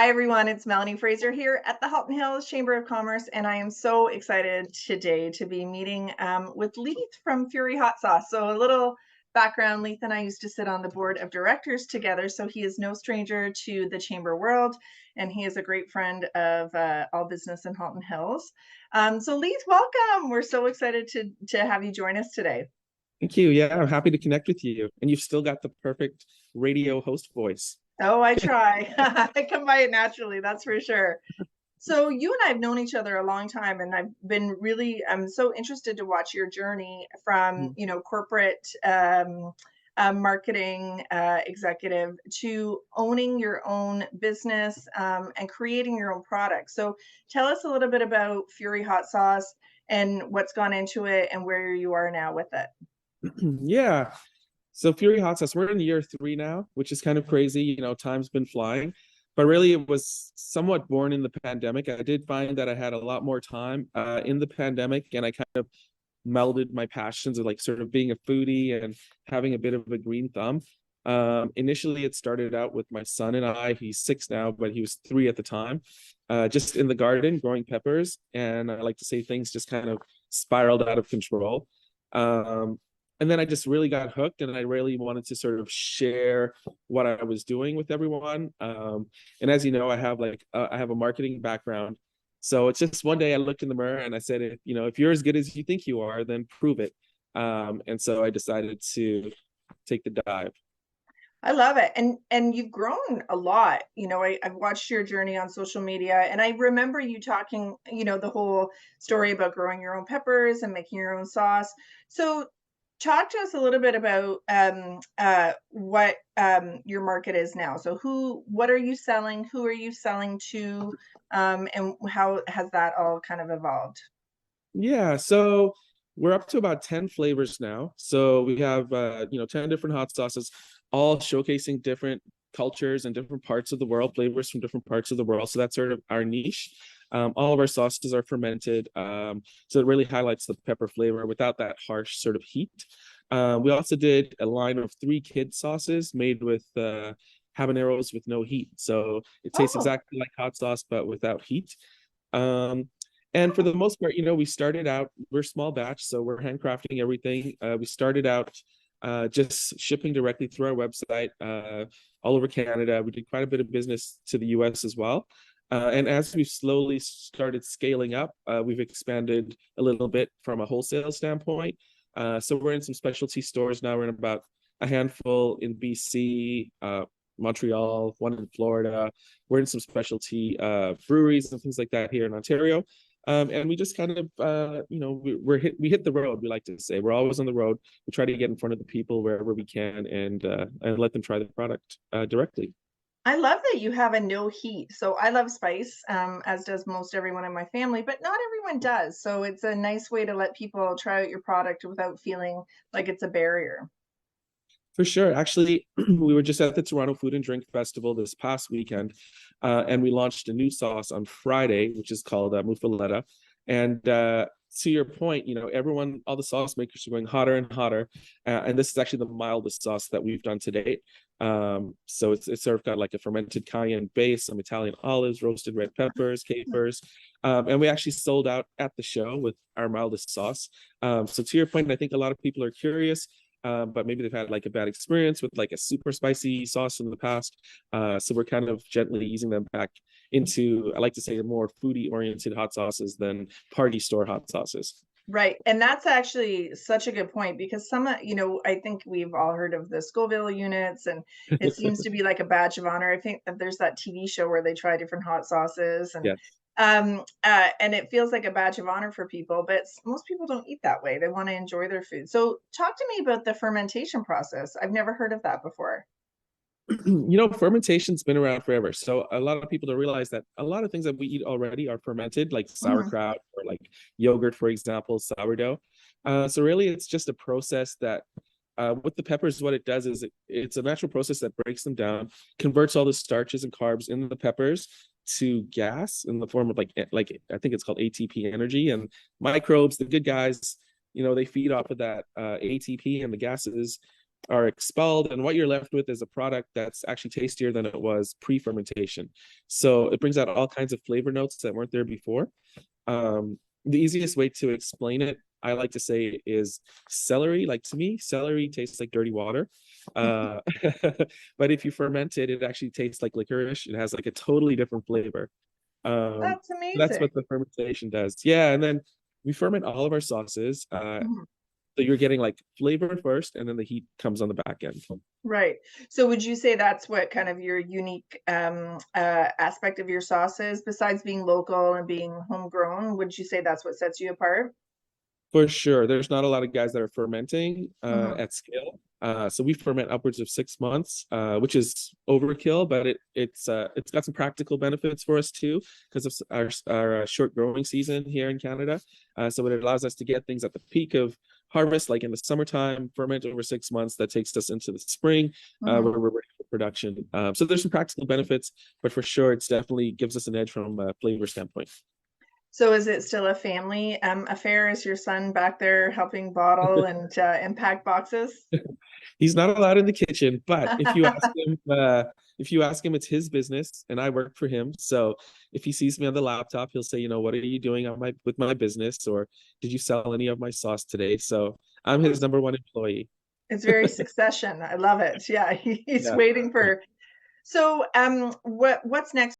Hi, everyone. It's Melanie Fraser here at the Halton Hills Chamber of Commerce, and I am so excited today to be meeting with Leith from Fury Hot Sauce. So, a little background: Leith and I used to sit on the board of directors together, so he is no stranger to the chamber world, and he is a great friend of all business in Halton Hills. So, Leith, welcome. We're so excited to have you join us today. Thank you. Yeah, I'm happy to connect with you. And you've still got the perfect radio host voice. Oh, I try. I come by it naturally, that's for sure. So you and I have known each other a long time, and I'm so interested to watch your journey from, Mm. corporate marketing executive to owning your own business and creating your own product. So tell us a little bit about Fury Hot Sauce and what's gone into it and where you are now with it. Yeah. So Fury Hot Sauce, we're in year 3 now, which is kind of crazy. Time's been flying. But really, it was somewhat born in the pandemic. I did find that I had a lot more time in the pandemic, and I kind of melded my passions of like sort of being a foodie and having a bit of a green thumb. Initially, it started out with my son and I. He's 6 now, but he was 3 at the time. Just in the garden growing peppers, and I like to say things just kind of spiraled out of control. Um, and then I just really got hooked, and I really wanted to sort of share what I was doing with everyone. And as you know, I have a marketing background, so it's just one day I looked in the mirror and I said, if you're as good as you think you are, then prove it. And so I decided to take the dive. I love it. And you've grown a lot. I've watched your journey on social media, and I remember you talking, the whole story about growing your own peppers and making your own sauce. So talk to us a little bit about what your market is now. So what are you selling? Who are you selling to? And how has that all kind of evolved? Yeah, so we're up to about 10 flavors now. So we have 10 different hot sauces, all showcasing different cultures and different parts of the world, flavors from different parts of the world. So that's sort of our niche. All of our sauces are fermented. So it really highlights the pepper flavor without that harsh sort of heat. We also did a line of 3 kid sauces made with habaneros with no heat. So it tastes Oh, exactly like hot sauce, but without heat. Um, and for the most part, we started out, we're small batch, so we're handcrafting everything. We started out just shipping directly through our website all over Canada. We did quite a bit of business to the US as well. And as we've slowly started scaling up, we've expanded a little bit from a wholesale standpoint. So we're in some specialty stores now. We're in about a handful in BC, Montreal, one in Florida. We're in some specialty breweries and things like that here in Ontario. And we just kind of, we hit the road. We like to say we're always on the road. We try to get in front of the people wherever we can and let them try the product directly. I love that you have a no heat. So I love spice, as does most everyone in my family, but not everyone does. So it's a nice way to let people try out your product without feeling like it's a barrier. For sure. Actually, we were just at the Toronto Food and Drink Festival this past weekend, and we launched a new sauce on Friday, which is called Muffaletta. And to your point, everyone, all the sauce makers are going hotter and hotter, and this is actually the mildest sauce that we've done to date. So it's sort of got like a fermented cayenne base, some Italian olives, roasted red peppers, capers, and we actually sold out at the show with our mildest sauce. So to your point, I think a lot of people are curious, but maybe they've had like a bad experience with like a super spicy sauce in the past. So we're kind of gently easing them back into, I like to say, more foodie oriented hot sauces than party store hot sauces. Right. And that's actually such a good point because I think we've all heard of the Scoville units, and it seems to be like a badge of honor. I think that there's that TV show where they try different hot sauces, and Yes. and it feels like a badge of honor for people, but most people don't eat that way. They want to enjoy their food. So talk to me about the fermentation process. I've never heard of that before. Fermentation's been around forever. So a lot of people don't realize that a lot of things that we eat already are fermented, like Mhm. sauerkraut or like yogurt, for example, sourdough. So really, it's just a process that with the peppers, what it does is it's a natural process that breaks them down, converts all the starches and carbs in the peppers to gas in the form of like I think it's called ATP energy, and microbes, the good guys, they feed off of that ATP and the gases are expelled, and what you're left with is a product that's actually tastier than it was pre-fermentation. So it brings out all kinds of flavor notes that weren't there before. The easiest way to explain it, I like to say, is celery. Like, to me, celery tastes like dirty water. Uh, but if you ferment it, it actually tastes like licorice. It has like a totally different flavor. That's That's amazing. what the fermentation does. Yeah, and then we ferment all of our sauces. Mhm. So you're getting like flavor first, and then the heat comes on the back end. Right. So would you say that's what kind of your unique aspect of your sauce is, besides being local and being homegrown? Would you say that's what sets you apart? For sure. There's not a lot of guys that are fermenting Hmm. at scale. So we ferment upwards of 6 months, which is overkill, but it's got some practical benefits for us too, because of our short growing season here in Canada. So it allows us to get things at the peak of harvest, like in the summertime, ferment over 6 months. That takes us into the spring, Hmm. where we're ready for production. So there's some practical benefits, but for sure, it's definitely gives us an edge from a flavor standpoint. So is it still a family affair? Is your son back there helping bottle and pack boxes? He's not allowed in the kitchen, but if you ask him, it's his business, and I work for him. So if he sees me on the laptop, he'll say, "What are you doing on my with my business?" Or, "Did you sell any of my sauce today?" So I'm his number one employee. It's very Succession. I love it. Yeah, he's Yeah. waiting for. So, what's next